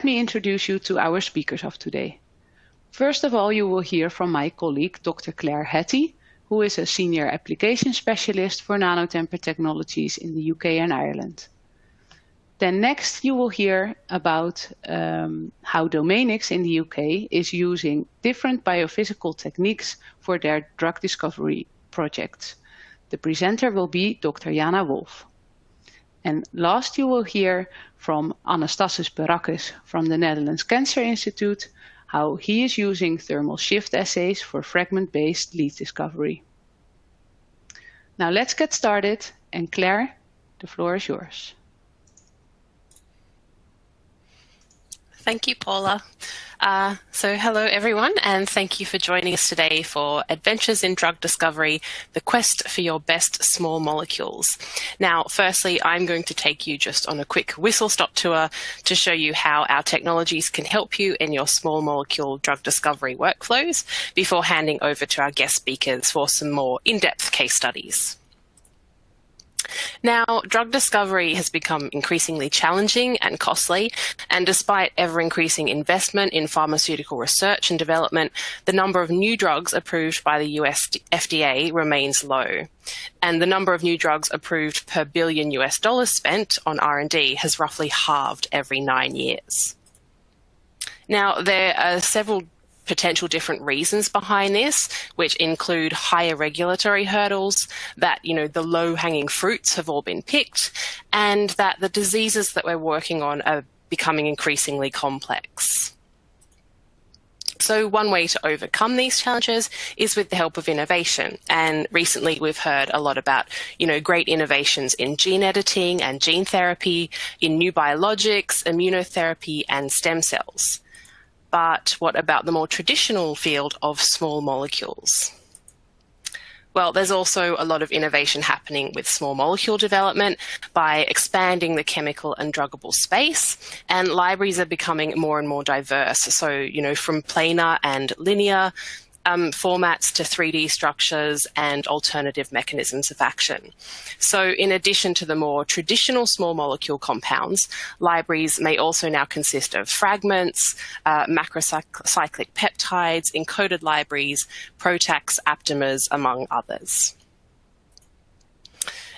Let me introduce you to our speakers of today. First of all, you will hear from my colleague, Dr. Claire Hetty, who is a Senior Application Specialist for Nanotemper technologies in the UK and Ireland. Then next, you will hear about how Domainex in the UK is using different biophysical techniques for their drug discovery projects. The presenter will be Dr. Jana Wolf. And last, you will hear from Anastasis Perakis from the Netherlands Cancer Institute, how he is using thermal shift assays for fragment-based lead discovery. Now let's get started, and Claire, the floor is yours. Thank you, Paula. So hello, everyone, and thank you for joining us today for Adventures in Drug Discovery, the quest for your best small molecules. Now, firstly, I'm going to take you just on a quick whistle-stop tour to show you how our technologies can help you in your small molecule drug discovery workflows before handing over to our guest speakers for some more in-depth case studies. Now, drug discovery has become increasingly challenging and costly, and despite ever-increasing investment in pharmaceutical research and development, the number of new drugs approved by the US FDA remains low. And the number of new drugs approved per billion US dollars spent on R&D has roughly halved every 9 years. Now, there are several potential different reasons behind this, which include higher regulatory hurdles, that, the low-hanging fruits have all been picked, and that the diseases that we're working on are becoming increasingly complex. So one way to overcome these challenges is with the help of innovation. And recently we've heard a lot about, great innovations in gene editing and gene therapy, in new biologics, immunotherapy, and stem cells. But what about the more traditional field of small molecules? Well, there's also a lot of innovation happening with small molecule development by expanding the chemical and druggable space, and libraries are becoming more and more diverse. So, from planar and linear formats to 3D structures and alternative mechanisms of action. So in addition to the more traditional small molecule compounds, libraries may also now consist of fragments, macrocyclic peptides, encoded libraries, PROTACs, aptamers, among others.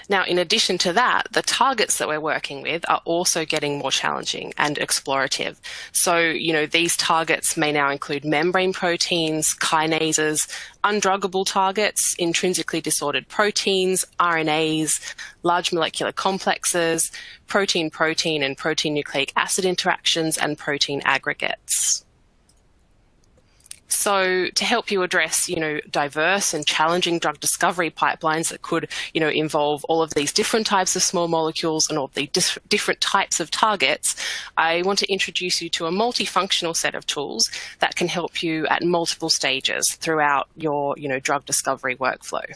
Now, in addition to that, the targets that we're working with are also getting more challenging and explorative. So, these targets may now include membrane proteins, kinases, undruggable targets, intrinsically disordered proteins, RNAs, large molecular complexes, protein-protein and protein nucleic acid interactions, and protein aggregates. So to help you address, diverse and challenging drug discovery pipelines that could, involve all of these different types of small molecules and all the different types of targets, I want to introduce you to a multifunctional set of tools that can help you at multiple stages throughout your, drug discovery workflow.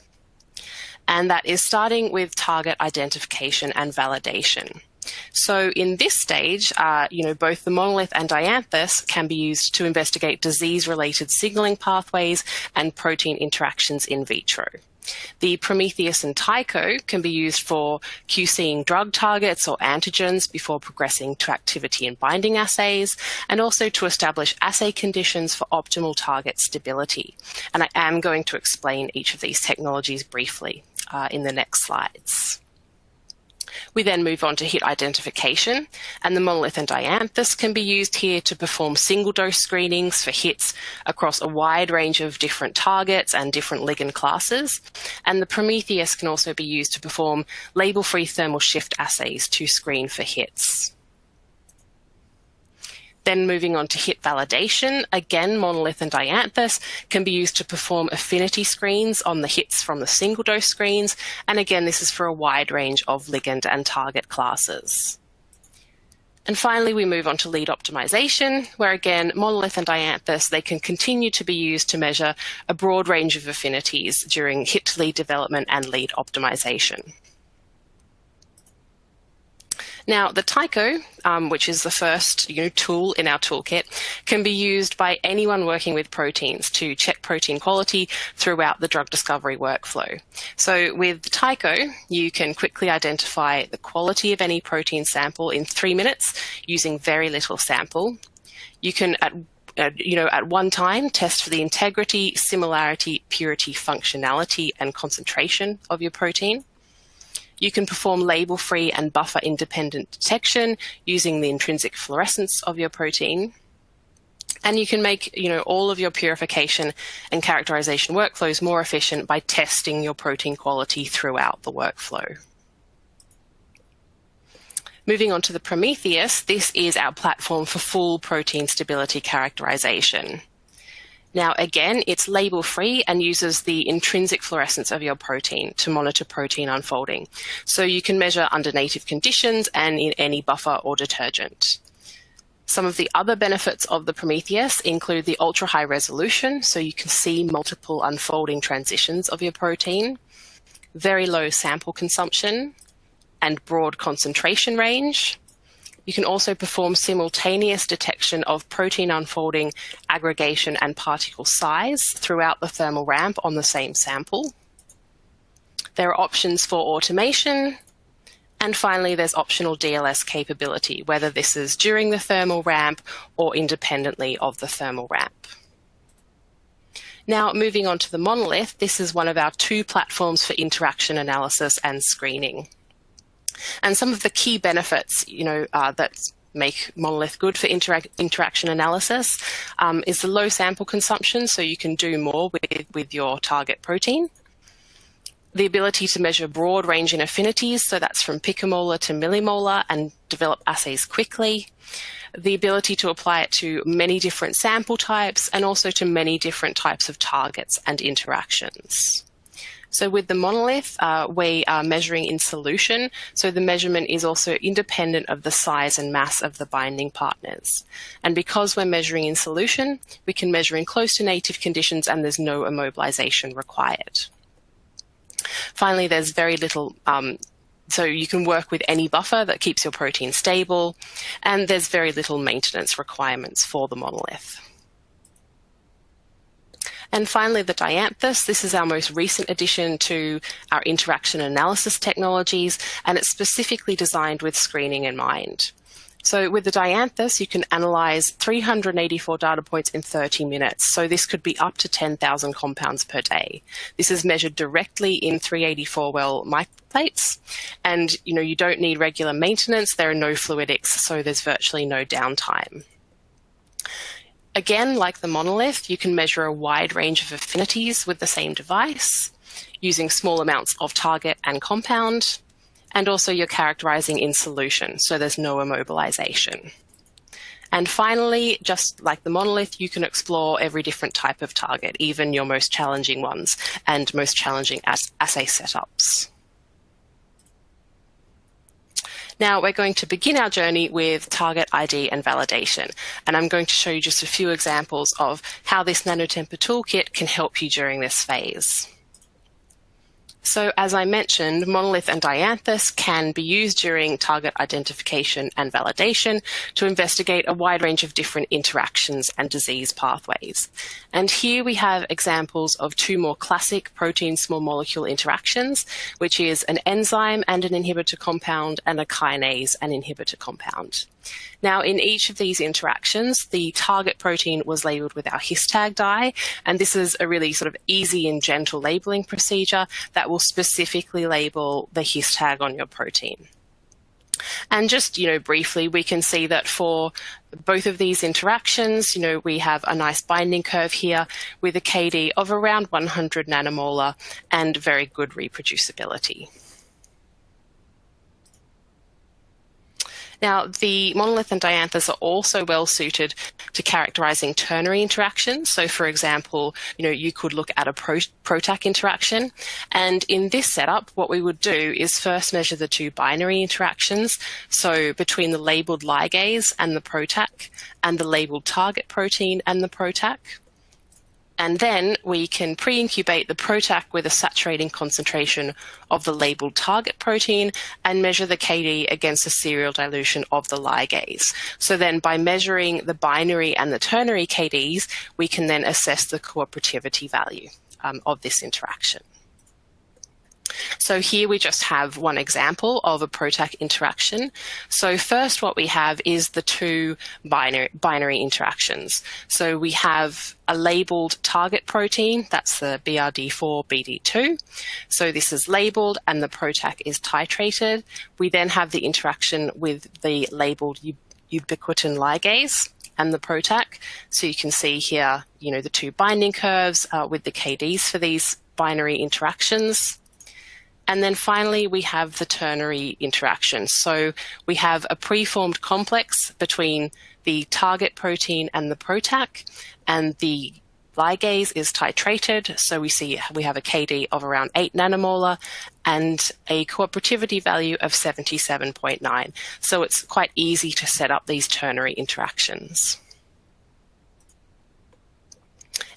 And that is starting with target identification and validation. So in this stage, both the monolith and Dianthus can be used to investigate disease-related signaling pathways and protein interactions in vitro. The Prometheus and Tycho can be used for QCing drug targets or antigens before progressing to activity and binding assays, and also to establish assay conditions for optimal target stability. And I am going to explain each of these technologies briefly in the next slides. We then move on to hit identification, and the monolith and Dianthus can be used here to perform single-dose screenings for hits across a wide range of different targets and different ligand classes. And the Prometheus can also be used to perform label-free thermal shift assays to screen for hits. Then moving on to hit validation, again, monolith and Dianthus can be used to perform affinity screens on the hits from the single-dose screens. And again, this is for a wide range of ligand and target classes. And finally, we move on to lead optimization, where again, monolith and Dianthus, they can continue to be used to measure a broad range of affinities during hit-to-lead development and lead optimization. Now, the Tycho, which is the first tool in our toolkit, can be used by anyone working with proteins to check protein quality throughout the drug discovery workflow. So with Tycho, you can quickly identify the quality of any protein sample in 3 minutes using very little sample. You can, at one time, test for the integrity, similarity, purity, functionality, and concentration of your protein. You can perform label-free and buffer-independent detection using the intrinsic fluorescence of your protein. And you can make, all of your purification and characterization workflows more efficient by testing your protein quality throughout the workflow. Moving on to the Prometheus, this is our platform for full protein stability characterization. Now, again, it's label-free and uses the intrinsic fluorescence of your protein to monitor protein unfolding. So you can measure under native conditions and in any buffer or detergent. Some of the other benefits of the Prometheus include the ultra-high resolution, so you can see multiple unfolding transitions of your protein, very low sample consumption, and broad concentration range. You can also perform simultaneous detection of protein unfolding, aggregation, and particle size throughout the thermal ramp on the same sample. There are options for automation. And finally, there's optional DLS capability, whether this is during the thermal ramp or independently of the thermal ramp. Now, moving on to the Monolith, this is one of our 2 platforms for interaction analysis and screening. And some of the key benefits, that make Monolith good for interaction analysis is the low sample consumption, so you can do more with your target protein. The ability to measure broad range in affinities, so that's from picomolar to millimolar, and develop assays quickly. The ability to apply it to many different sample types and also to many different types of targets and interactions. So with the Monolith, we are measuring in solution, so the measurement is also independent of the size and mass of the binding partners. And because we're measuring in solution, we can measure in close to native conditions and there's no immobilization required. Finally, there's very little, so you can work with any buffer that keeps your protein stable, and there's very little maintenance requirements for the Monolith. And finally, the Dianthus. This is our most recent addition to our interaction analysis technologies, and it's specifically designed with screening in mind. So with the Dianthus, you can analyze 384 data points in 30 minutes. So this could be up to 10,000 compounds per day. This is measured directly in 384-well microplates. And you don't need regular maintenance. There are no fluidics, so there's virtually no downtime. Again, like the Monolith, you can measure a wide range of affinities with the same device, using small amounts of target and compound, and also you're characterizing in solution, so there's no immobilization. And finally, just like the Monolith, you can explore every different type of target, even your most challenging ones and most challenging assay setups. Now we're going to begin our journey with target ID and validation, and I'm going to show you just a few examples of how this Nanotemper toolkit can help you during this phase. So as I mentioned, Monolith and Dianthus can be used during target identification and validation to investigate a wide range of different interactions and disease pathways. And here we have examples of 2 more classic protein small molecule interactions, which is an enzyme and an inhibitor compound and a kinase and inhibitor compound. Now, in each of these interactions, the target protein was labeled with our histag dye, and this is a really sort of easy and gentle labeling procedure that will specifically label the histag on your protein. And just, briefly, we can see that for both of these interactions, we have a nice binding curve here with a KD of around 100 nanomolar and very good reproducibility. Now, the Monolith and Dianthus are also well suited to characterizing ternary interactions. So, for example, you could look at a PROTAC interaction. And in this setup, what we would do is first measure the 2 binary interactions. So between the labeled ligase and the PROTAC, and the labeled target protein and the PROTAC. And then we can pre-incubate the PROTAC with a saturating concentration of the labeled target protein and measure the KD against a serial dilution of the ligase. So then by measuring the binary and the ternary KDs, we can then assess the cooperativity value of this interaction. So here we just have one example of a PROTAC interaction. So first what we have is the two binary interactions. So we have a labeled target protein, that's the BRD4-BD2. So this is labeled and the PROTAC is titrated. We then have the interaction with the labeled ubiquitin ligase and the PROTAC. So you can see here, the two binding curves with the KDs for these binary interactions. And then finally, we have the ternary interaction. So we have a preformed complex between the target protein and the PROTAC, and the ligase is titrated. So we have a KD of around 8 nanomolar and a cooperativity value of 77.9. So it's quite easy to set up these ternary interactions.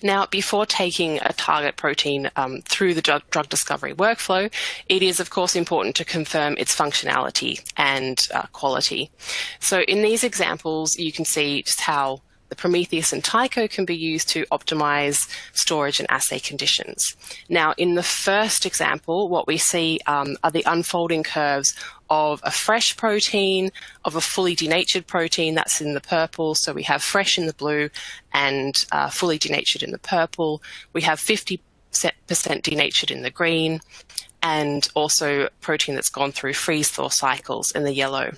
Now, before taking a target protein through the drug discovery workflow, it is, of course, important to confirm its functionality and quality. So in these examples, you can see just how the Prometheus and Tycho can be used to optimize storage and assay conditions. Now, in the first example, what we see are the unfolding curves of a fresh protein, of a fully denatured protein, that's in the purple. So we have fresh in the blue and fully denatured in the purple. We have 50% denatured in the green, and also protein that's gone through freeze-thaw cycles in the yellow.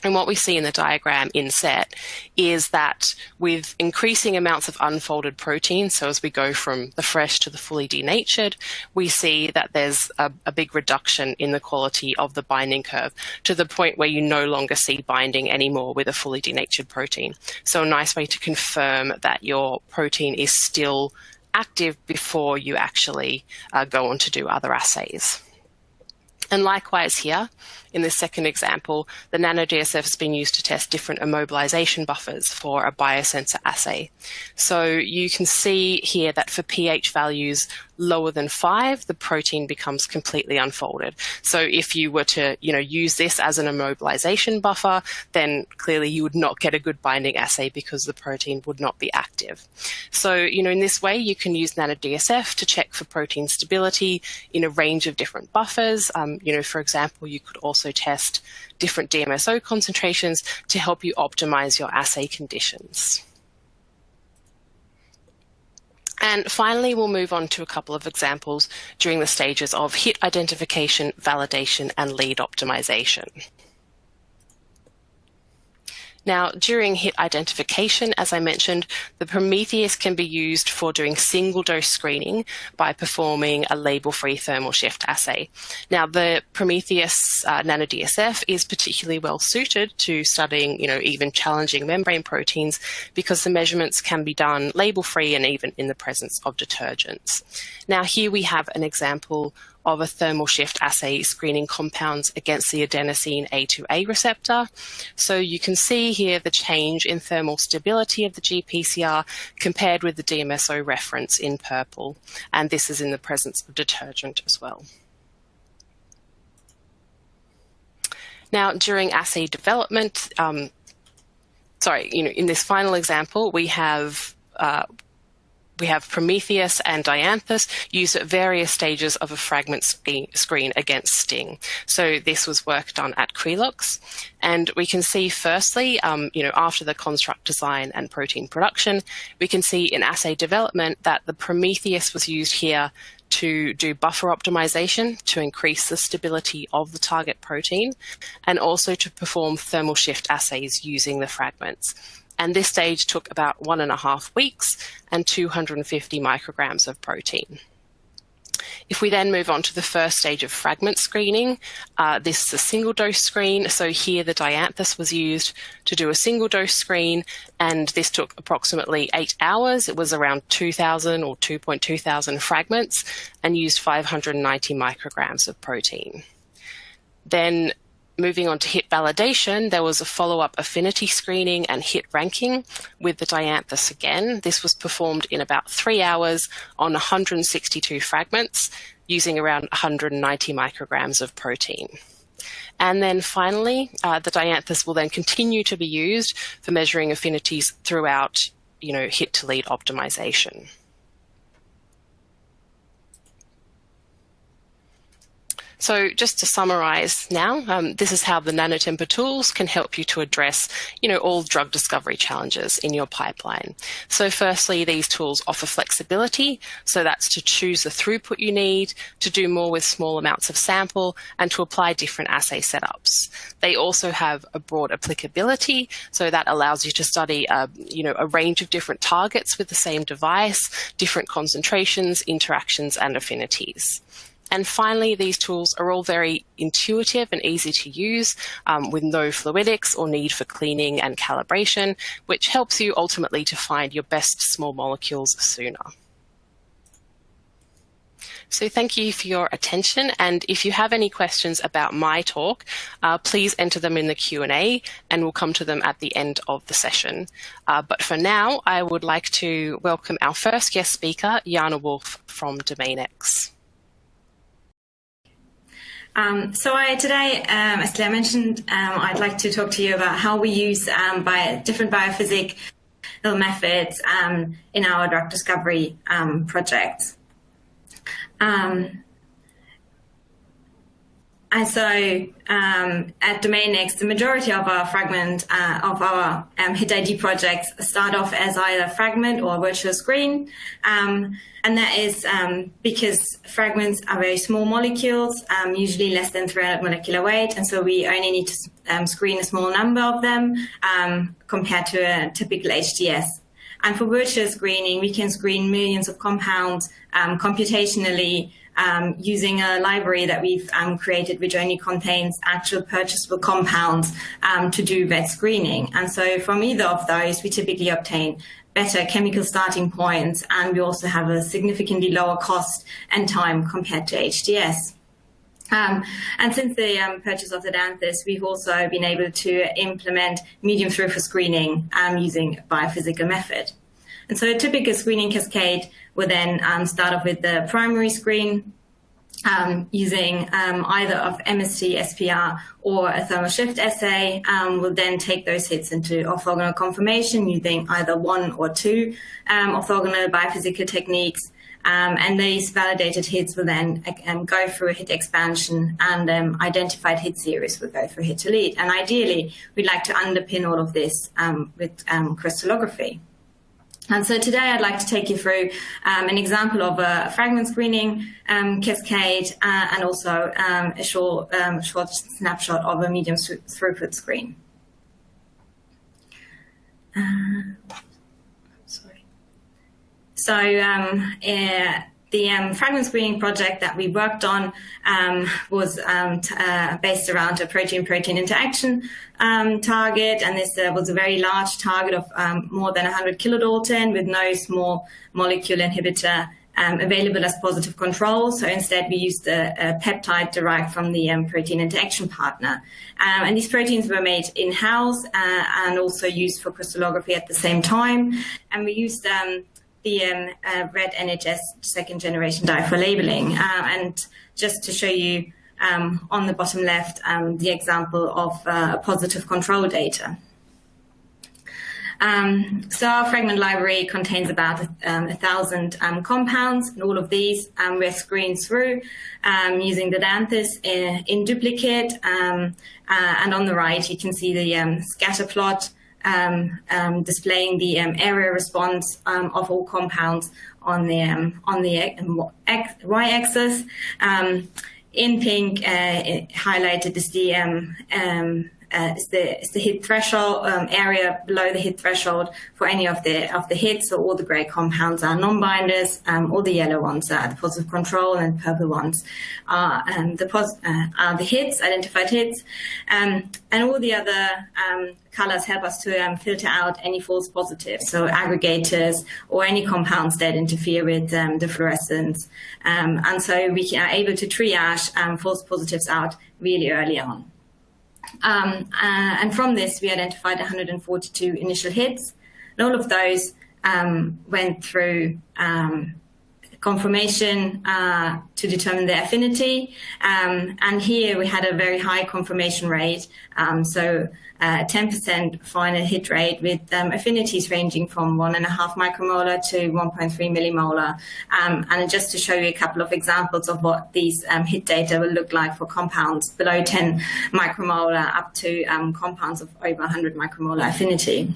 And what we see in the diagram inset is that with increasing amounts of unfolded protein, so as we go from the fresh to the fully denatured, we see that there's a big reduction in the quality of the binding curve to the point where you no longer see binding anymore with a fully denatured protein. So a nice way to confirm that your protein is still active before you actually go on to do other assays. And likewise here, in this second example, the NanoDSF has been used to test different immobilization buffers for a biosensor assay. So you can see here that for pH values lower than 5, the protein becomes completely unfolded. So if you were to, use this as an immobilization buffer, then clearly you would not get a good binding assay because the protein would not be active. So, in this way, you can use NanoDSF to check for protein stability in a range of different buffers. For example, you could also test different DMSO concentrations to help you optimize your assay conditions. And finally, we'll move on to a couple of examples during the stages of hit identification, validation, and lead optimization. Now, during hit identification, as I mentioned, the Prometheus can be used for doing single-dose screening by performing a label-free thermal shift assay. Now, the Prometheus NanoDSF is particularly well suited to studying, even challenging membrane proteins because the measurements can be done label-free and even in the presence of detergents. Now, here we have an example of a thermal shift assay screening compounds against the adenosine A2A receptor. So you can see here the change in thermal stability of the GPCR compared with the DMSO reference in purple. And this is in the presence of detergent as well. Now, during assay development, in this final example, we have Prometheus and Dianthus used at various stages of a fragment screen against sting. So this was work done at Crelux. And we can see firstly, after the construct design and protein production, we can see in assay development that the Prometheus was used here to do buffer optimization to increase the stability of the target protein and also to perform thermal shift assays using the fragments. And this stage took about 1.5 weeks and 250 micrograms of protein. If we then move on to the first stage of fragment screening, this is a single dose screen. So here the Dianthus was used to do a single dose screen, and this took approximately 8 hours. It was around 2,000 or 2,200 fragments and used 590 micrograms of protein. Then Moving on to hit validation, there was a follow-up affinity screening and hit ranking with the Dianthus again. This was performed in about 3 hours on 162 fragments using around 190 micrograms of protein. And then finally, the Dianthus will then continue to be used for measuring affinities throughout, hit to lead optimization. So just to summarize now, this is how the Nanotemper tools can help you to address, all drug discovery challenges in your pipeline. So firstly, these tools offer flexibility. So that's to choose the throughput you need, to do more with small amounts of sample, and to apply different assay setups. They also have a broad applicability. So that allows you to study, a range of different targets with the same device, different concentrations, interactions, and affinities. And finally, these tools are all very intuitive and easy to use with no fluidics or need for cleaning and calibration, which helps you ultimately to find your best small molecules sooner. So thank you for your attention. And if you have any questions about my talk, please enter them in the Q&A and we'll come to them at the end of the session. But for now, I would like to welcome our first guest speaker, Jana Wolf from Domainex. Today, as Claire mentioned, I'd like to talk to you about how we use different biophysical methods in our drug discovery projects. At Domainex, the majority of our fragment of our hit ID projects start off as either fragment or virtual screen. And that is because fragments are very small molecules, usually less than 300 molecular weight. And so we only need to screen a small number of them compared to a typical HDS. And for virtual screening, we can screen millions of compounds computationally using a library that we've created, which only contains actual purchasable compounds to do vet screening. And so from either of those, we typically obtain better chemical starting points, and we also have a significantly lower cost and time compared to HDS. And since the purchase of the Dianthus, we've also been able to implement medium throughput screening using a biophysical method. And so a typical screening cascade will then start off with the primary screen using either of MST, SPR, or a thermal shift assay. We'll then take those hits into orthogonal confirmation using either one or two orthogonal biophysical techniques. And these validated hits will then go through a hit expansion, and identified hit series will go through hit to lead. And ideally, we'd like to underpin all of this with crystallography. And so today I'd like to take you through an example of a fragment screening cascade and also a short snapshot of a medium throughput screen. The fragment screening project that we worked on was based around a protein-protein interaction target, and this was a very large target of more than 100 kilodalton with no small molecule inhibitor available as positive control. So instead, we used a peptide derived from the protein interaction partner. And these proteins were made in-house and also used for crystallography at the same time. And we used the red NHS second generation dye for labeling. And just to show you on the bottom left, the example of positive control data. So our fragment library contains about 1,000 compounds, and all of these we're screened through using the Dianthus in duplicate. And on the right, you can see the scatter plot displaying the area response of all compounds on the y-axis. In pink, highlighted is the hit threshold area below the hit threshold for any of the hits. So all the grey compounds are non-binders. All the yellow ones are the positive control, and purple ones are the hits, identified hits, and all the other colors help us to filter out any false positives, so aggregators or any compounds that interfere with the fluorescence. And so we are able to triage false positives out really early on. And from this, we identified 142 initial hits. And all of those went through confirmation to determine the affinity. And here we had a very high confirmation rate, so 10% final hit rate with affinities ranging from 1.5 micromolar to 1.3 millimolar. And just to show you a couple of examples of what these hit data will look like for compounds below 10 micromolar up to compounds of over 100 micromolar affinity.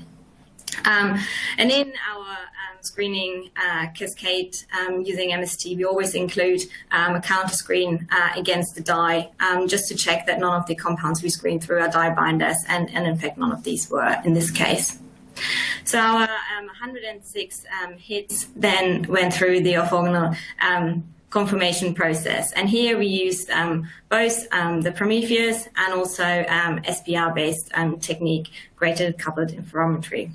And in our screening cascade using MST, we always include a counter screen against the dye, just to check that none of the compounds we screen through are dye binders, and in fact none of these were in this case. So our 106 hits then went through the orthogonal confirmation process, and here we used both the Prometheus and also SPR-based technique, graded coupled interferometry.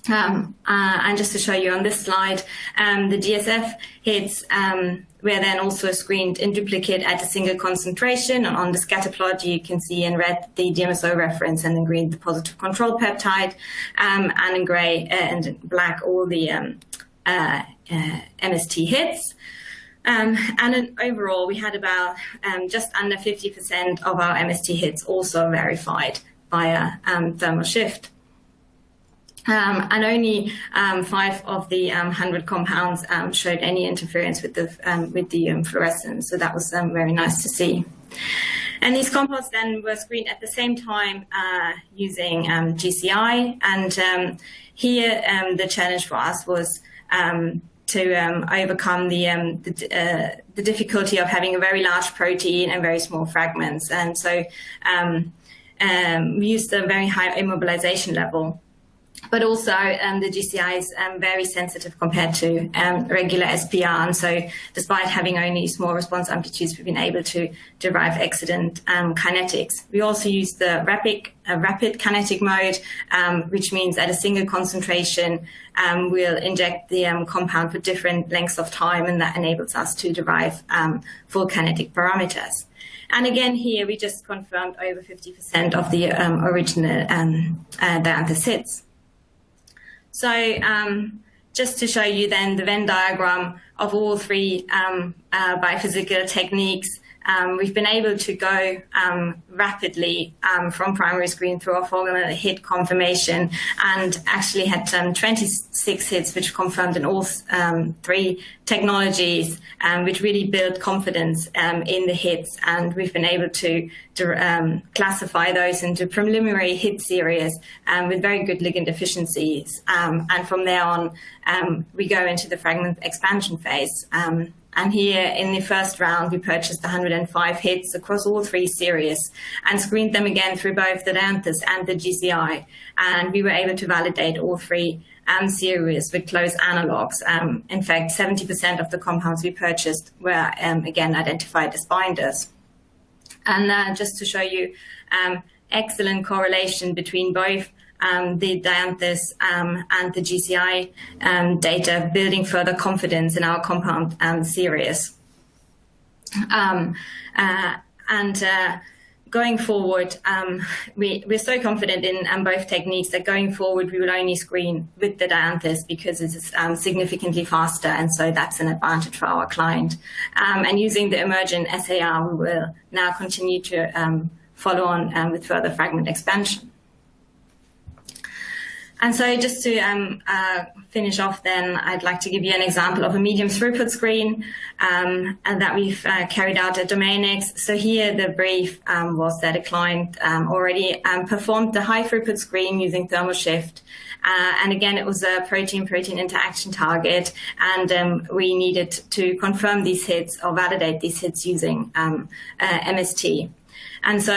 And just to show you on this slide, the DSF hits were then also screened in duplicate at a single concentration. And on the scatter plot, you can see in red the DMSO reference, and in green the positive control peptide, and in grey and in black all the MST hits. And then overall, we had about just under 50% of our MST hits also verified via thermal shift. And only 5 of the 100 compounds showed any interference with the fluorescence. So that was very nice to see. And these compounds then were screened at the same time using GCI. And here the challenge for us was to overcome the difficulty of having a very large protein and very small fragments. And so we used a very high immobilization level. But also the GCI is very sensitive compared to regular SPR. And so despite having only small response amplitudes, we've been able to derive excellent kinetics. We also use the rapid kinetic mode, which means at a single concentration, we'll inject the compound for different lengths of time, and that enables us to derive full kinetic parameters. And again, here we just confirmed over 50% of the original Dianthus hits. So just to show you then the Venn diagram of all 3 biophysical techniques, we've been able to go rapidly from primary screen through orthogonal hit confirmation, and actually had 26 hits which confirmed in all 3 technologies, which really build confidence in the hits. And we've been able to classify those into preliminary hit series with very good ligand efficiencies. And from there on, we go into the fragment expansion phase. And here in the first round, we purchased 105 hits across all 3 series and screened them again through both the Dianthus and the GCI. And we were able to validate all 3 series with close analogs. In fact, 70% of the compounds we purchased were, again, identified as binders. And just to show you excellent correlation between both the Dianthus and the GCI data, building further confidence in our compound series. Going forward, we're so confident in both techniques that going forward we will only screen with the Dianthus because it is significantly faster, and so that's an advantage for our client. And using the emergent SAR, we will now continue to follow on with further fragment expansion. And so just to finish off then, I'd like to give you an example of a medium throughput screen and that we've carried out at Domainex. So here the brief was that a client already performed the high throughput screen using thermal shift. And again, it was a protein-protein interaction target, and we needed to confirm these hits or validate these hits using MST. And so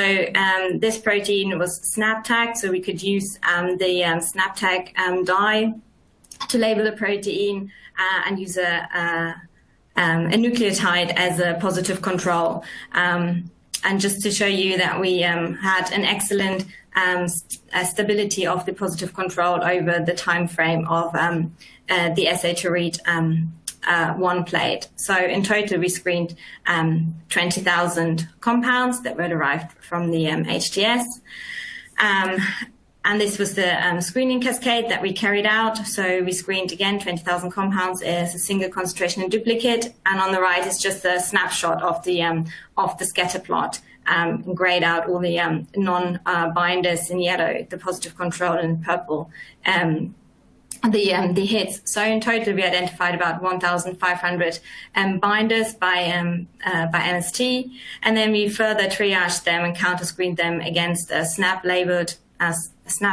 this protein was snap tagged, so we could use the snap tag dye to label the protein and use a nucleotide as a positive control. And just to show you that we had an excellent stability of the positive control over the time frame of the assay to read one plate. So in total, we screened 20,000 compounds that were derived from the HTS. And this was the screening cascade that we carried out. So we screened, again, 20,000 compounds as a single concentration and duplicate. And on the right is just a snapshot of the scatter plot, grayed out all the non-binders in yellow, the positive control in purple, the hits. So in total, we identified about 1,500 binders by MST. And then we further triaged them and counter-screened them against a snap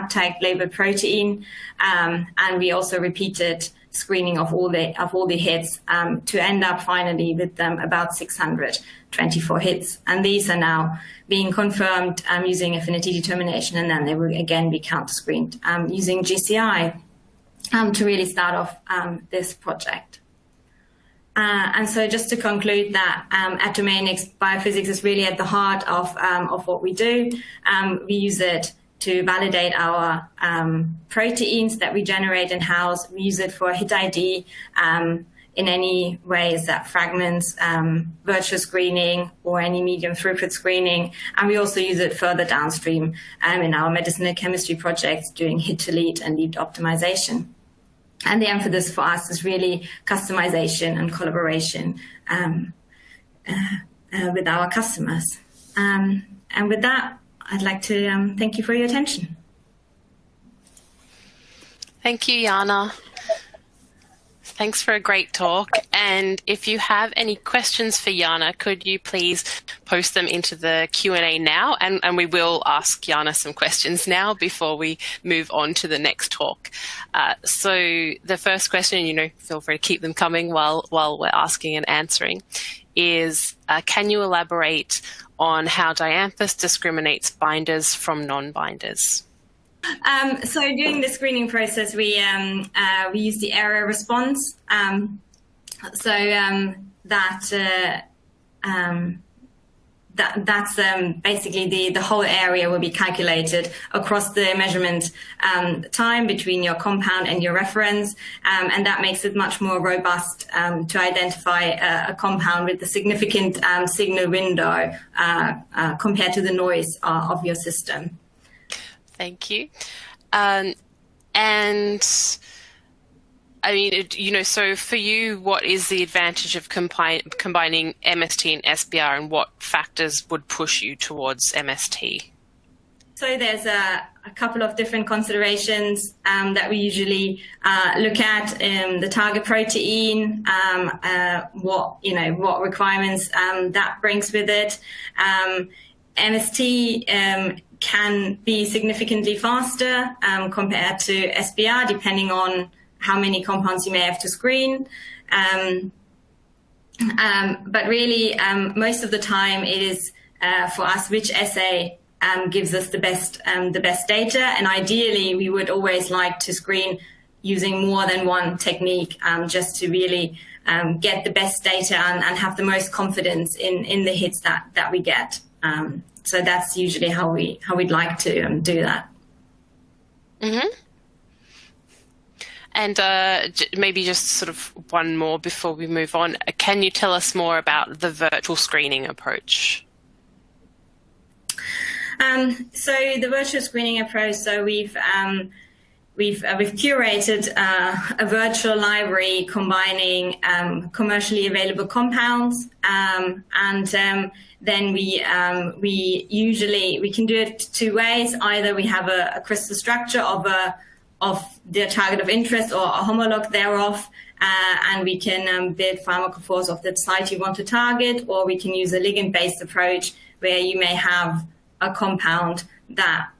tag labeled protein, and we also repeated screening of all the hits to end up finally with about 624 hits. And these are now being confirmed using affinity determination, and then they will again be counter-screened using GCI to really start off this project. And so just to conclude that at Domainex, biophysics is really at the heart of what we do. We use it to validate our proteins that we generate in-house. We use it for hit ID in any ways that fragments, virtual screening, or any medium throughput screening. And we also use it further downstream in our medicinal chemistry projects, doing hit to lead and lead optimization. And the emphasis for us is really customization and collaboration with our customers. And with that, I'd like to thank you for your attention. Thank you, Jana. Thanks for a great talk. And if you have any questions for Jana, could you please post them into the Q&A now? And we will ask Jana some questions now before we move on to the next talk. So the first question, feel free to keep them coming while we're asking and answering, is can you elaborate on how Dianthus discriminates binders from non-binders? So during the screening process, we use the area response. That's basically the whole area will be calculated across the measurement time between your compound and your reference, and that makes it much more robust to identify a compound with a significant signal window compared to the noise of your system. Thank you. And I mean, so for you, what is the advantage of combining MST and SBR, and what factors would push you towards MST? So there's a couple of different considerations that we usually look at: the target protein, what requirements that brings with it. MST can be significantly faster compared to SBR, depending on how many compounds you may have to screen. But really, most of the time it is for us which assay gives us the best data. And ideally, we would always like to screen using more than one technique just to really get the best data and have the most confidence in the hits that we get. So that's usually how we'd like to do that. Mm-hmm. And maybe just sort of one more before we move on. Can you tell us more about the virtual screening approach? So the virtual screening approach. So we've curated a virtual library combining commercially available compounds, and then we can do it two ways. Either we have a crystal structure of the target of interest or a homolog thereof, and we can build pharmacophores of the site you want to target, or we can use a ligand-based approach where you may have a compound that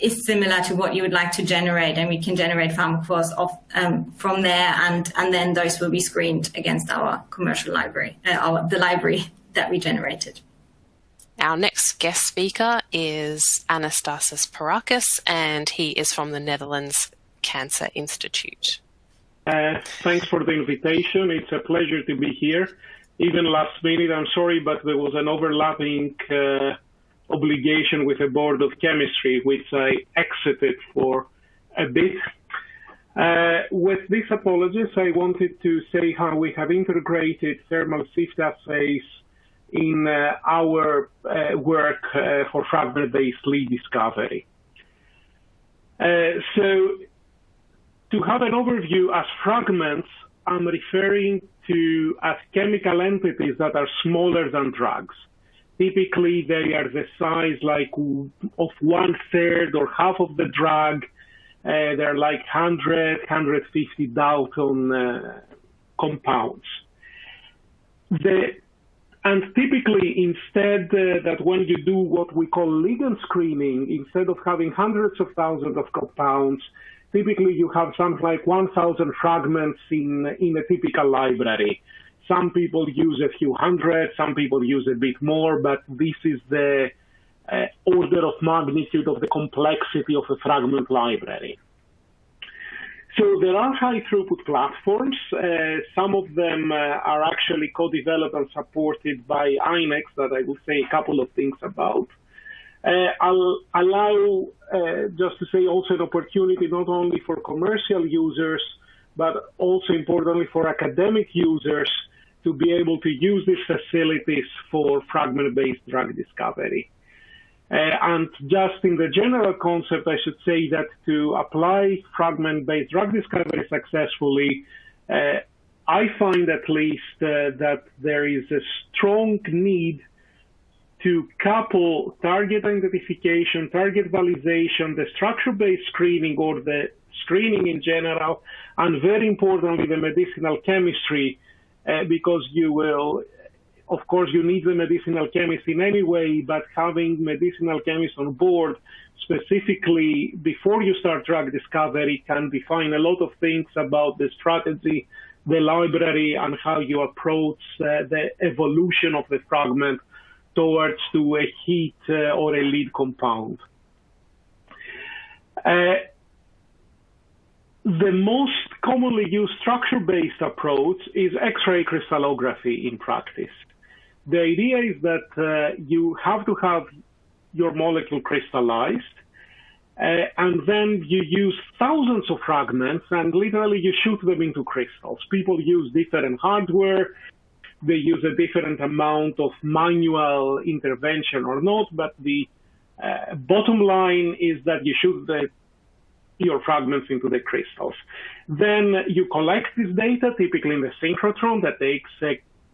is similar to what you would like to generate, and we can generate pharmacophores from there, and then those will be screened against our commercial library, the library that we generated. Our next guest speaker is Anastasis Parakis, and he is from the Netherlands Cancer Institute. Thanks for the invitation. It's a pleasure to be here. Even last minute, I'm sorry, but there was an overlapping obligation with the Board of Chemistry, which I exited for a bit. With these apologies, I wanted to say how we have integrated thermal sift assays in our work for fragment-based lead discovery. So to have an overview, as fragments, I'm referring to as chemical entities that are smaller than drugs. Typically, they are the size like of 1/3 or half of the drug. They're like 100, 150 Dalton compounds. And typically, instead, that when you do what we call ligand screening, instead of having hundreds of thousands of compounds, typically you have something like 1,000 fragments in a typical library. Some people use a few hundred, some people use a bit more, but this is the order of magnitude of the complexity of a fragment library. So there are high throughput platforms. Some of them are actually co-developed and supported by INEX that I will say a couple of things about. I'll allow just to say also an opportunity not only for commercial users, but also importantly for academic users to be able to use these facilities for fragment-based drug discovery. And just in the general concept, I should say that to apply fragment-based drug discovery successfully, I find at least that there is a strong need to couple target identification, target validation, the structure-based screening or the screening in general, and very importantly, the medicinal chemistry, because you will, of course, you need the medicinal chemist in any way, but having medicinal chemists on board specifically before you start drug discovery can define a lot of things about the strategy, the library, and how you approach the evolution of the fragment towards to a hit or a lead compound. The most commonly used structure-based approach is X-ray crystallography in practice. The idea is that you have to have your molecule crystallized, and then you use thousands of fragments, and literally you shoot them into crystals. People use different hardware. They use a different amount of manual intervention or not, but the bottom line is that you shoot your fragments into the crystals. Then you collect this data, typically in the synchrotron, that takes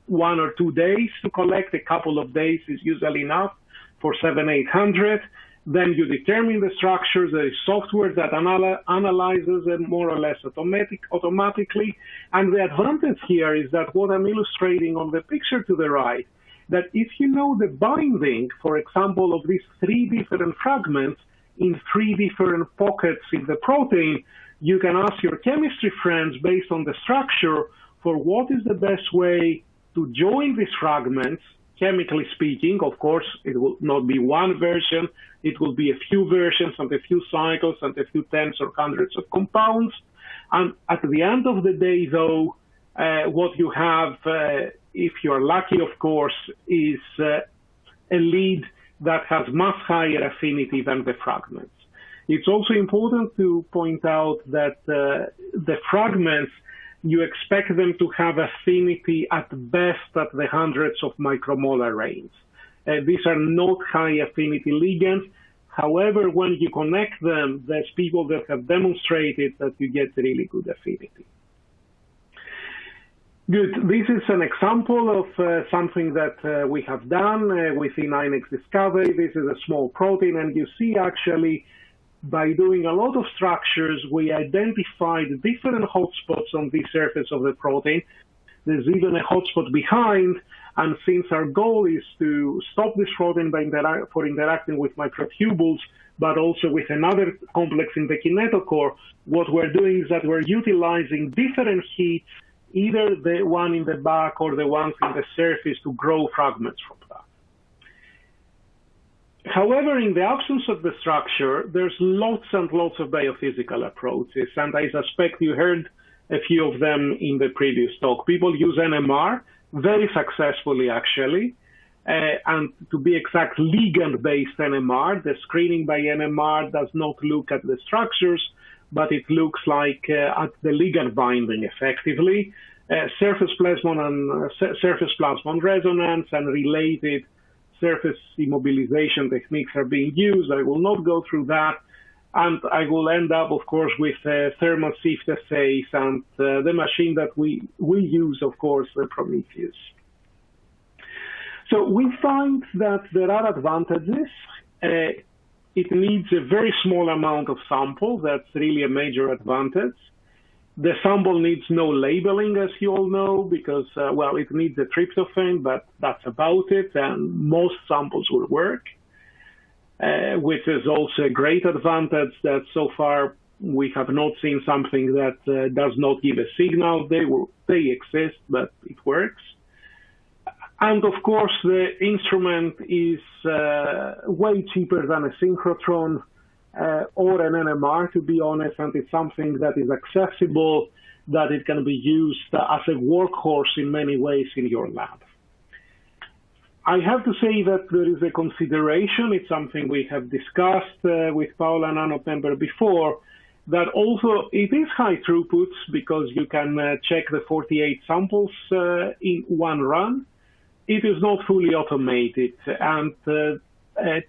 1 or 2 days to collect. A couple of days is usually enough for 700-800. Then you determine the structures. There is software that analyzes them more or less automatically. And the advantage here is that what I'm illustrating on the picture to the right, that if you know the binding, for example, of these 3 different fragments in 3 different pockets in the protein, you can ask your chemistry friends based on the structure for what is the best way to join these fragments, chemically speaking. Of course, it will not be one version. It will be a few versions and a few cycles and a few tens or hundreds of compounds. And at the end of the day, though, what you have, if you're lucky, of course, is a lead that has much higher affinity than the fragments. It's also important to point out that the fragments, you expect them to have affinity at best at the hundreds of micromolar range. These are not high affinity ligands. However, when you connect them, there's people that have demonstrated that you get really good affinity. Good. This is an example of something that we have done within INEX Discovery. This is a small protein, and you see actually by doing a lot of structures, we identified different hotspots on the surface of the protein. There's even a hotspot behind, and since our goal is to stop this protein for interacting with microtubules, but also with another complex in the kinetochore, what we're doing is that we're utilizing different heats, either the one in the back or the ones in the surface, to grow fragments from that. However, in the absence of the structure, there's lots and lots of biophysical approaches, and I suspect you heard a few of them in the previous talk. People use NMR very successfully, actually, and to be exact, ligand-based NMR. The screening by NMR does not look at the structures, but it looks like at the ligand binding effectively. Surface plasmon resonance and related surface immobilization techniques are being used. I will not go through that. And I will end up, of course, with thermal sift assays and the machine that we use, of course, the Prometheus. So we find that there are advantages. It needs a very small amount of sample. That's really a major advantage. The sample needs no labeling, as you all know, because, well, it needs a tryptophan, but that's about it, and most samples will work, which is also a great advantage that so far we have not seen something that does not give a signal. They exist, but it works. And of course, the instrument is way cheaper than a synchrotron or an NMR, to be honest, and it's something that is accessible, that it can be used as a workhorse in many ways in your lab. I have to say that there is a consideration, it's something we have discussed with Paula Nanotemper before, that also it is high throughput because you can check the 48 samples in one run. It is not fully automated, and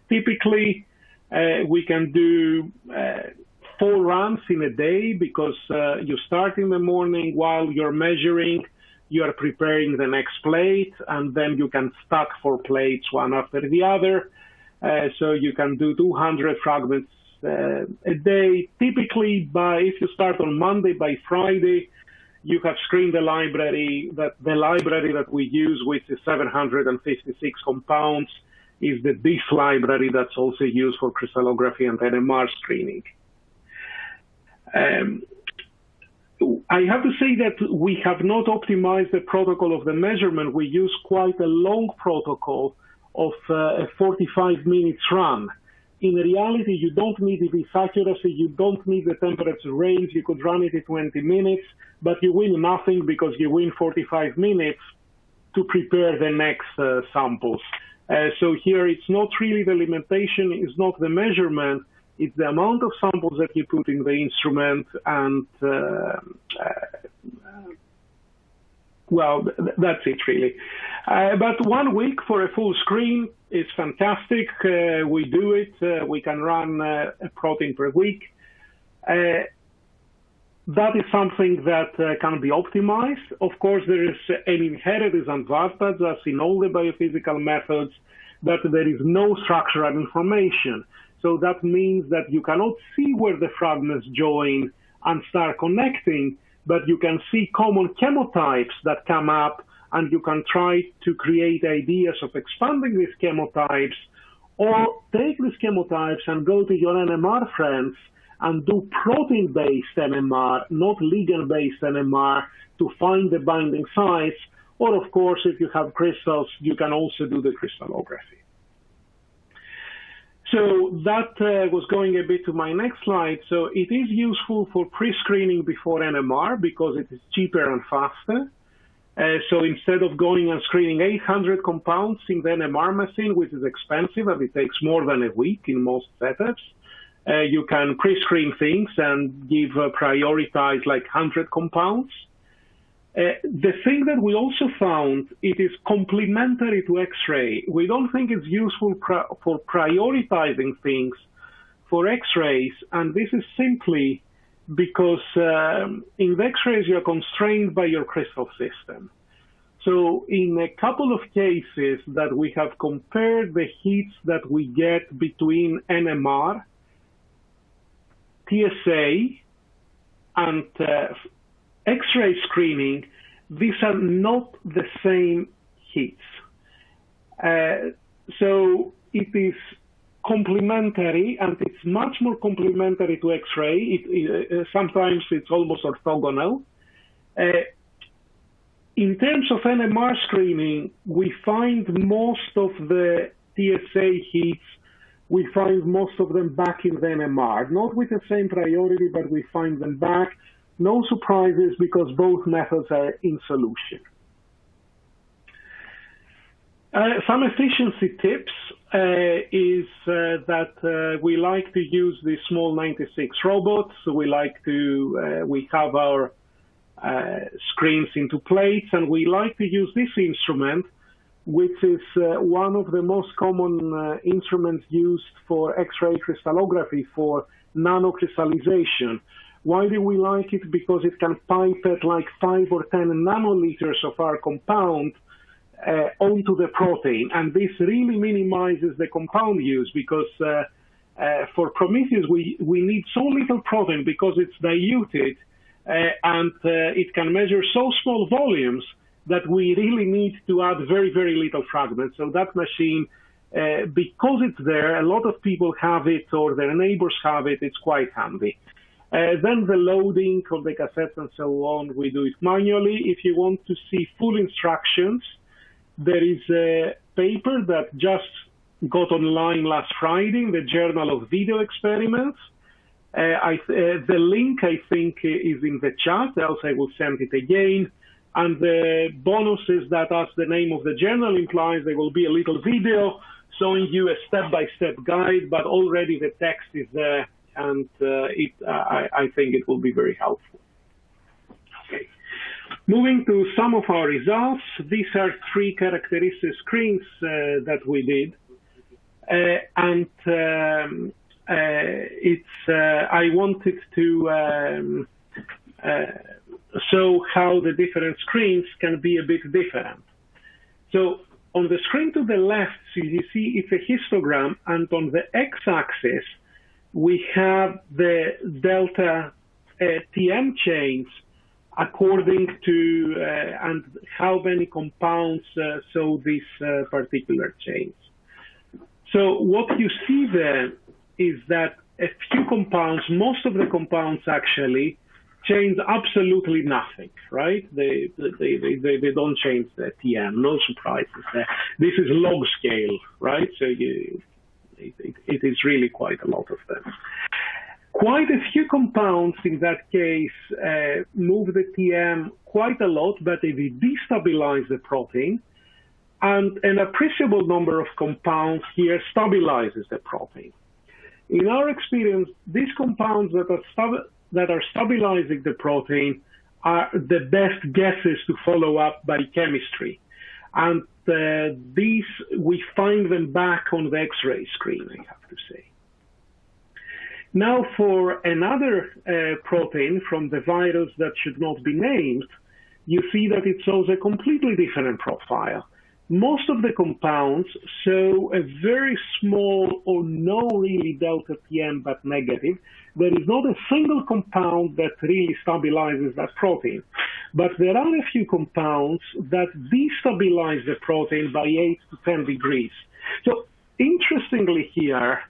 typically we can do 4 runs in a day because you start in the morning while you're measuring, you are preparing the next plate, and then you can stack 4 plates one after the other. So you can do 200 fragments a day. Typically, if you start on Monday, by Friday, you have screened the library that we use, which is 756 compounds, is the DIS library that's also used for crystallography and NMR screening. I have to say that we have not optimized the protocol of the measurement. We use quite a long protocol of a 45 minutes run. In reality, you don't need this accuracy, you don't need the temperature range, you could run it in 20 minutes, but you win nothing because you win 45 minutes to prepare the next samples. So here it's not really the limitation, it's not the measurement, it's the amount of samples that you put in the instrument, and well, that's it really. But 1 week for a full screen is fantastic. We do it. We can run a protein per week. That is something that can be optimized. Of course, there is an inherent disadvantage, as in all the biophysical methods, that there is no structural information. So that means that you cannot see where the fragments join and start connecting, but you can see common chemotypes that come up, and you can try to create ideas of expanding these chemotypes, or take these chemotypes and go to your NMR friends and do protein-based NMR, not ligand-based NMR, to find the binding sites. Or, of course, if you have crystals, you can also do the crystallography. So that was going a bit to my next slide. So it is useful for pre-screening before NMR because it is cheaper and faster. So instead of going and screening 800 compounds in the NMR machine, which is expensive and it takes more than a week in most setups, you can pre-screen things and give prioritize like 100 compounds. The thing that we also found, it is complementary to X-ray. We don't think it's useful for prioritizing things for X-rays, and this is simply because in the X-rays you're constrained by your crystal system. So in a couple of cases that we have compared the hits that we get between NMR, TSA, and X-ray screening, these are not the same hits. So it is complementary, and it's much more complementary to X-ray. Sometimes it's almost orthogonal. In terms of NMR screening, we find most of the TSA hits, we find most of them back in the NMR, not with the same priority, but we find them back. No surprises because both methods are in solution. Some efficiency tips is that we like to use the small 96 robots. So we have our screens into plates, and we like to use this instrument, which is one of the most common instruments used for X-ray crystallography for nanocrystallization. Why do we like it? Because it can pipette like 5 or 10 nanoliters of our compound onto the protein, and this really minimizes the compound use, because for Prometheus we need so little protein because it's diluted, and it can measure so small volumes that we really need to add very, very little fragments. So that machine, because it's there, a lot of people have it or their neighbors have it, it's quite handy. Then the loading of the cassettes and so on, we do it manually. If you want to see full instructions, there is a paper that just got online last Friday in the Journal of Video Experiments. The link, I think, is in the chat, else I will send it again. And the bonus is that, as the name of the journal implies, there will be a little video showing you a step-by-step guide, but already the text is there, and I think it will be very helpful. Okay. Moving to some of our results, these are 3 characteristic screens that we did. I wanted to show how the different screens can be a bit different. So on the screen to the left, you see it's a histogram, and on the x-axis, we have the delta TM chains according to and how many compounds show these particular chains. So what you see there is that a few compounds, most of the compounds actually, change absolutely nothing, right? They don't change the TM, no surprises there. This is log scale, right? So it is really quite a lot of them. Quite a few compounds in that case move the TM quite a lot, but they destabilize the protein. And an appreciable number of compounds here stabilizes the protein. In our experience, these compounds that are stabilizing the protein are the best guesses to follow up by chemistry. And these, we find them back on the X-ray screen, I have to say. Now for another protein from the virus that should not be named, you see that it shows a completely different profile. Most of the compounds show a very small or no really delta TM, but negative. There is not a single compound that really stabilizes that protein. But there are a few compounds that destabilize the protein by 8 to 10 degrees. So interestingly here,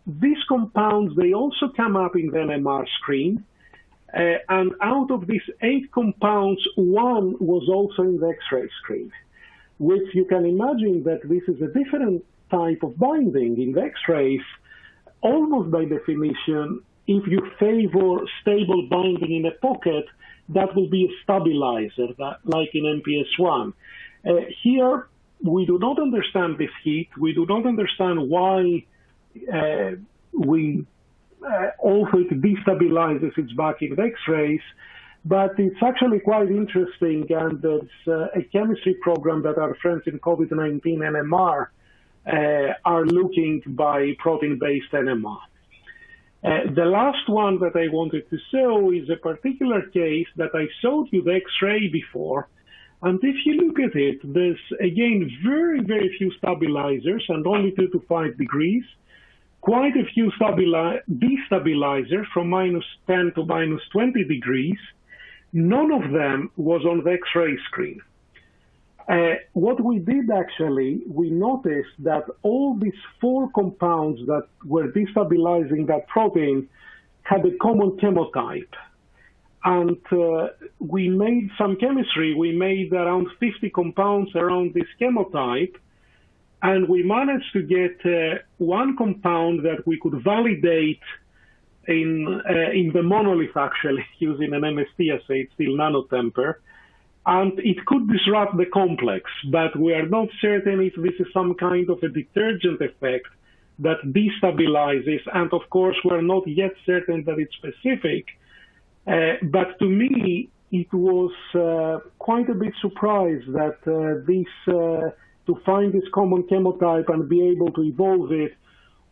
these compounds, they also come up in the NMR screen. And out of these 8 compounds, 1 was also in the X-ray screen, which you can imagine that this is a different type of binding. In the X-rays, almost by definition, if you favor stable binding in a pocket, that will be a stabilizer, like in MPS1. Here, we do not understand this heat. We do not understand why also it destabilizes its back in the X-rays. But it's actually quite interesting, and there's a chemistry program that our friends in COVID-19 NMR are looking by protein-based NMR. The last one that I wanted to show is a particular case that I showed you the X-ray before, and if you look at it, there's, again, very, very few stabilizers and only 2 to 5 degrees, quite a few destabilizers from -10 to -20 degrees. None of them was on the X-ray screen. What we did actually, we noticed that all these 4 compounds that were destabilizing that protein had a common chemotype. And we made some chemistry. We made around 50 compounds around this chemotype. And we managed to get one compound that we could validate in the monolith, actually, using an MST assay, it's still Nanotemper. And it could disrupt the complex, but we are not certain if this is some kind of a detergent effect that destabilizes. And of course, we're not yet certain that it's specific. But to me, it was quite a bit surprised that to find this common chemotype and be able to evolve it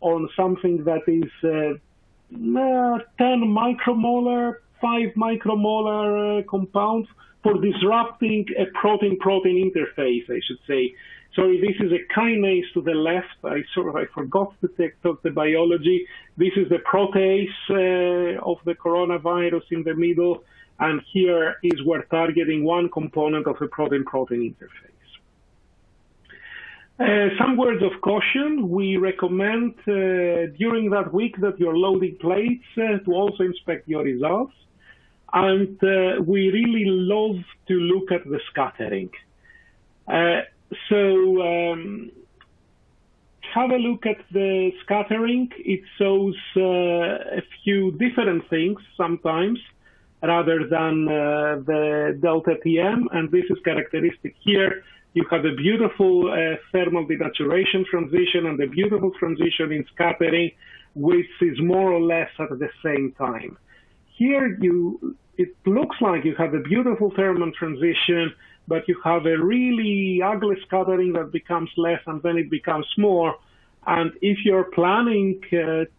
on something that is 10 micromolar, 5 micromolar compounds for disrupting a protein-protein interface, I should say. Sorry, this is a kinase to the left. I forgot to talk the biology. This is the protease of the coronavirus in the middle, and here is we're targeting one component of the protein-protein interface. Some words of caution. We recommend during that week that you're loading plates to also inspect your results. And we really love to look at the scattering. Have a look at the scattering. It shows a few different things sometimes rather than the delta TM, and this is characteristic here. You have a beautiful thermal denaturation transition and a beautiful transition in scattering, which is more or less at the same time. Here, it looks like you have a beautiful thermal transition, but you have a really ugly scattering that becomes less and then it becomes more. And if you're planning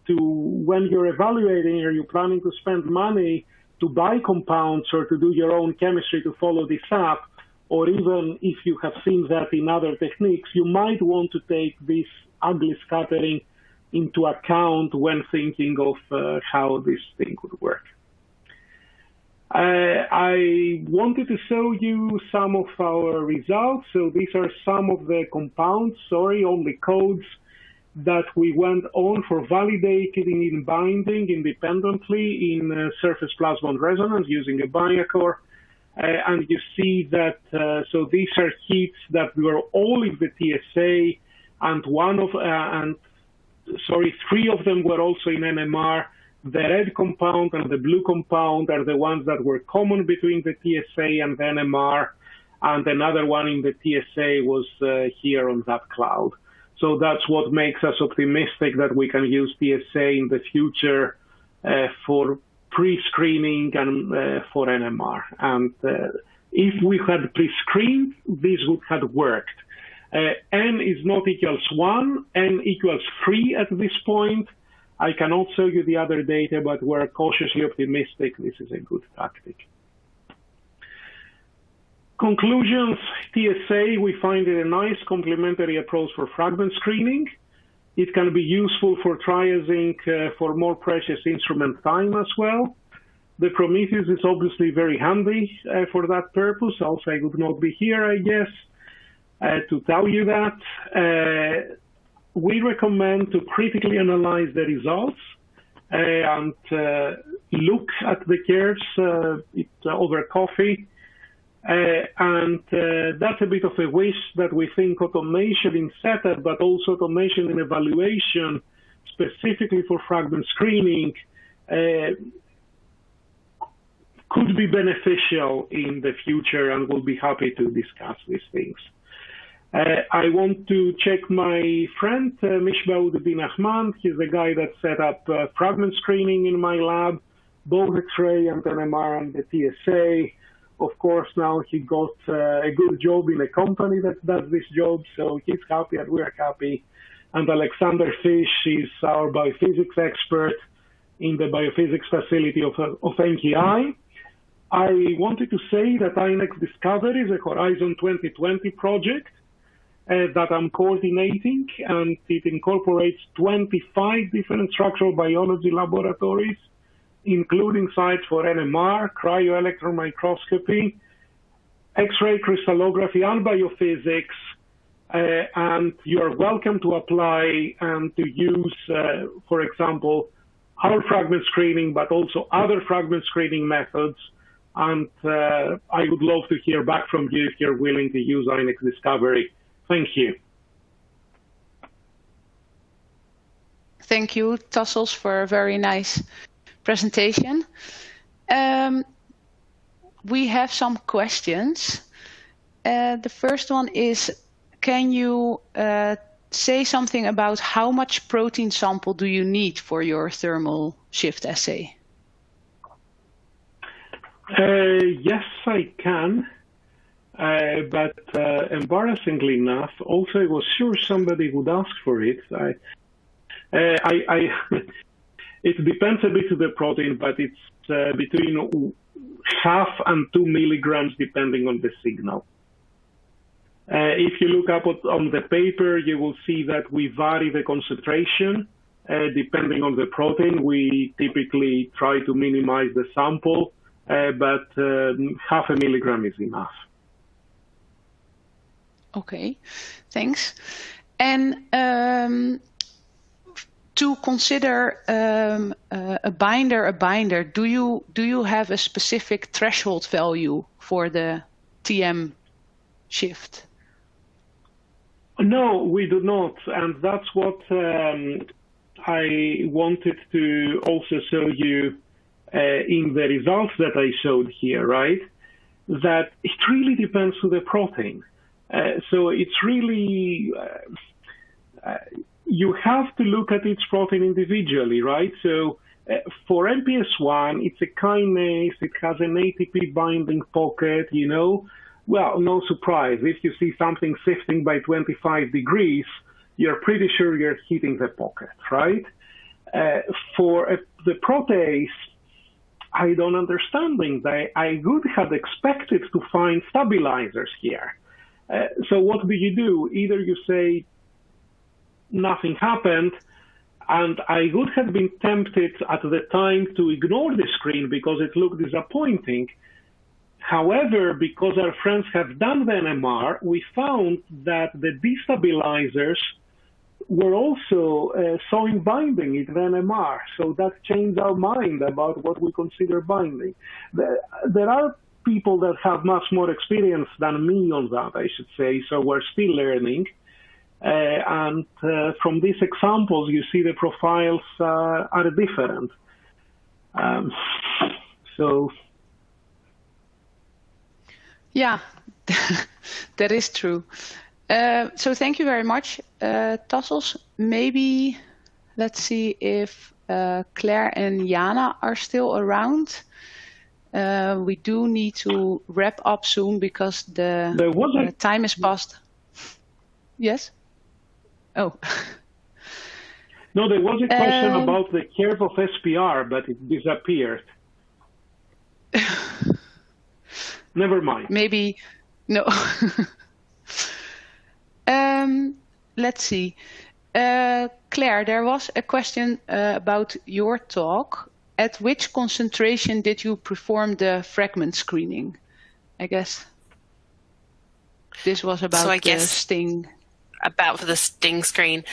when you're evaluating, or you're planning to spend money to buy compounds or to do your own chemistry to follow this up, or even if you have seen that in other techniques, you might want to take this ugly scattering into account when thinking of how this thing would work. I wanted to show you some of our results. So these are some of the compounds, only codes that we went on for validating in binding independently in surface plasmon resonance using a Biocore. And you see that, so these are hits that were all in the TSA, and three of them were also in NMR. The red compound and the blue compound are the ones that were common between the TSA and the NMR, and another one in the TSA was here on that cloud. So that's what makes us optimistic that we can use TSA in the future for pre-screening and for NMR. And if we had pre-screened, this would have worked. N is not equals 1, N equals 3 at this point. I cannot show you the other data, but we're cautiously optimistic this is a good tactic. Conclusions, TSA, we find it a nice complementary approach for fragment screening. It can be useful for triazing for more precious instrument time as well. The Prometheus is obviously very handy for that purpose, else I would not be here, I guess, to tell you that. We recommend to critically analyze the results and look at the curves over coffee. And that's a bit of a wish that we think automation in setup, but also automation in evaluation, specifically for fragment screening, could be beneficial in the future, and we'll be happy to discuss these things. I want to check my friend, Mishbaud bin Ahmad. He's the guy that set up fragment screening in my lab, both X-ray and NMR and the TSA. Of course, now he got a good job in a company that does this job, so he's happy and we're happy. And Alexander Fish is our biophysics expert in the biophysics facility of NKI. I wanted to say that INEX Discovery is a Horizon 2020 project that I'm coordinating, and it incorporates 25 different structural biology laboratories, including sites for NMR, cryo-electron microscopy, X-ray crystallography, and biophysics. And you're welcome to apply and to use, for example, our fragment screening, but also other fragment screening methods. And I would love to hear back from you if you're willing to use INEX Discovery. Thank you. Thank you, Tassos, for a very nice presentation. we have some questions. The first one is, can you say something about how much protein sample do you need for your thermal shift assay? Yes, I can. But embarrassingly enough, also I was sure somebody would ask for it. It depends a bit on the protein, but it's between 0.5 and 2 milligrams depending on the signal. If you look up on the paper, you will see that we vary the concentration depending on the protein. We typically try to minimize the sample, but 0.5 milligram is enough. Okay, thanks. And to consider a binder, do you have a specific threshold value for the TM shift? No, we do not, and that's what I wanted to also show you in the results that I showed here, right? That it really depends on the protein. So it's really, you have to look at each protein individually, right? So for MPS1, it's a kinase, it has an ATP binding pocket, you know. Well, no surprise. If you see something shifting by 25 degrees, you're pretty sure you're hitting the pocket, right? For the protease, I don't understand things. I would have expected to find stabilizers here. So what do? Either you say nothing happened, and I would have been tempted at the time to ignore the screen because it looked disappointing. However, because our friends have done the NMR, we found that the destabilizers were also showing binding in the NMR. So that changed our mind about what we consider binding. There are people that have much more experience than me on that, I should say, so we're still learning. And from these examples, you see the profiles are different. So. Yeah, that is true. So thank you very much, Tassos. Maybe let's see if Claire and Jana are still around. We do need to wrap up soon because the time is past. Yes? Oh. No, there was a question about the curve of SPR, but it disappeared. Never mind. Maybe, no. Let's see. Claire, there was a question about your talk. At which concentration did you perform the fragment screening? I guess this was about the sting. About for the sting screen.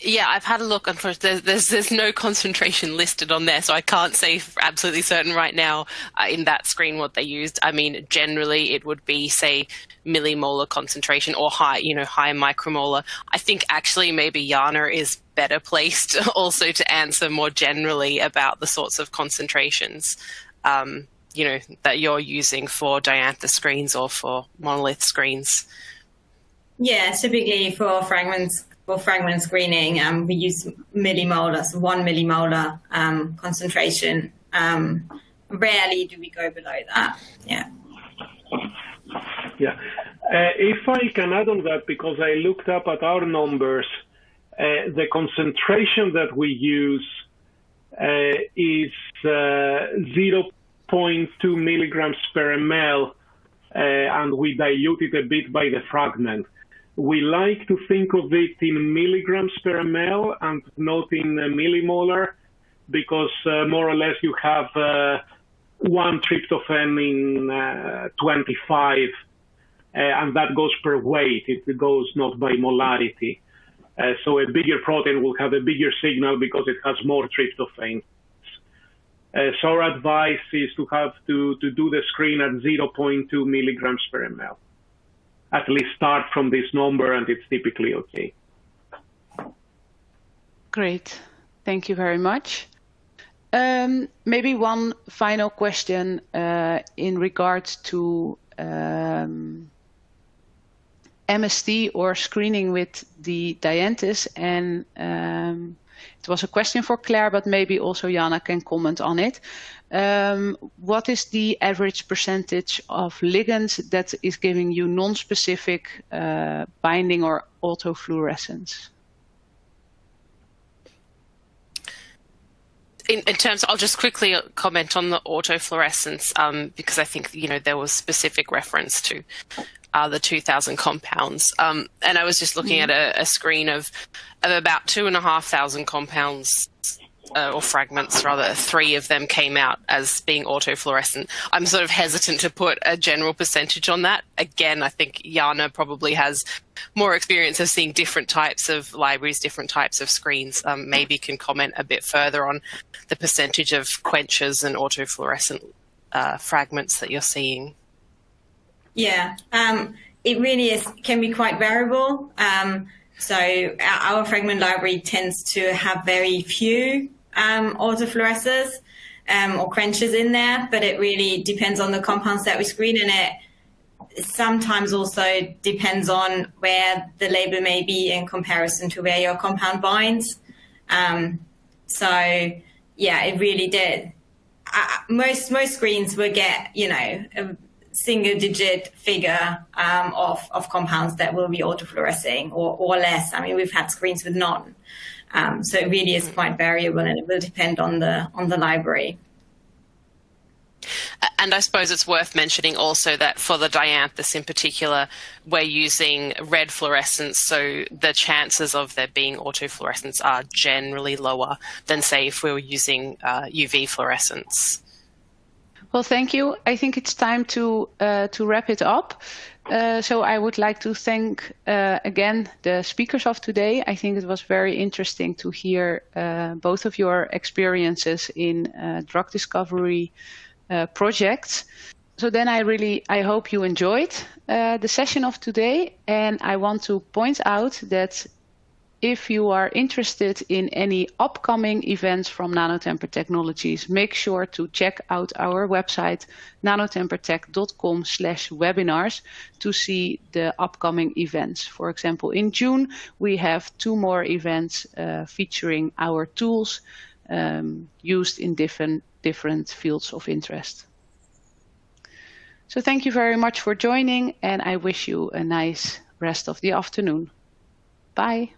Yeah, I've had a look. Unfortunately, there's no concentration listed on there, so I can't say for absolutely certain right now in that screen what they used. I mean, generally it would be, say, millimolar concentration or high micromolar. I think actually maybe Jana is better placed also to answer more generally about the sorts of concentrations, that you're using for Dianthus screens or for monolith screens. Yeah, typically for fragment screening, we use millimolar, so 1 millimolar concentration. Rarely do we go below that. Yeah. Yeah. If I can add on that, because I looked up at our numbers, the concentration that we use is 0.2 milligrams per ml, and we dilute it a bit by the fragment. We like to think of it in milligrams per ml and not in millimolar, because more or less you have 1 tryptophan in 25, and that goes per weight. It goes not by molarity. So a bigger protein will have a bigger signal because it has more tryptophan. So our advice is to have to do the screen at 0.2 milligrams per ml. At least start from this number, and it's typically okay. Great. Thank you very much. Maybe one final question in regards to MST or screening with the Dianthus, and it was a question for Claire, but maybe also Jana can comment on it. What is the average percentage of ligands that is giving you non-specific binding or autofluorescence? In terms, I'll just quickly comment on the autofluorescence because I think there was specific reference to the 2,000 compounds, and I was just looking at a screen of about 2,500 compounds or fragments rather. 3 of them came out as being autofluorescent. I'm sort of hesitant to put a general percentage on that. Again, I think Jana probably has more experience of seeing different types of libraries, different types of screens. Maybe can comment a bit further on the percentage of quenches and autofluorescent fragments that you're seeing. Yeah, it really can be quite variable. So our fragment library tends to have very few autofluorescers or quenches in there, but it really depends on the compounds that we screen, and it sometimes also depends on where the label may be in comparison to where your compound binds. So yeah, it really did. Most screens will get, a single-digit figure of compounds that will be autofluorescing or less. I mean, we've had screens with none. So it really is quite variable, and it will depend on the library. And I suppose it's worth mentioning also that for the Dianthus in particular, we're using red fluorescence, so the chances of there being autofluorescence are generally lower than, say, if we were using UV fluorescence. Well, thank you. I think it's time to wrap it up. So I would like to thank again the speakers of today. I think it was very interesting to hear both of your experiences in drug discovery projects. So then I hope you enjoyed the session of today, and I want to point out that if you are interested in any upcoming events from Nanotemper Technologies, make sure to check out our website, nanotempertech.com/webinars, to see the upcoming events. For example, in June, we have 2 more events featuring our tools used in different fields of interest. So thank you very much for joining, and I wish you a nice rest of the afternoon. Bye.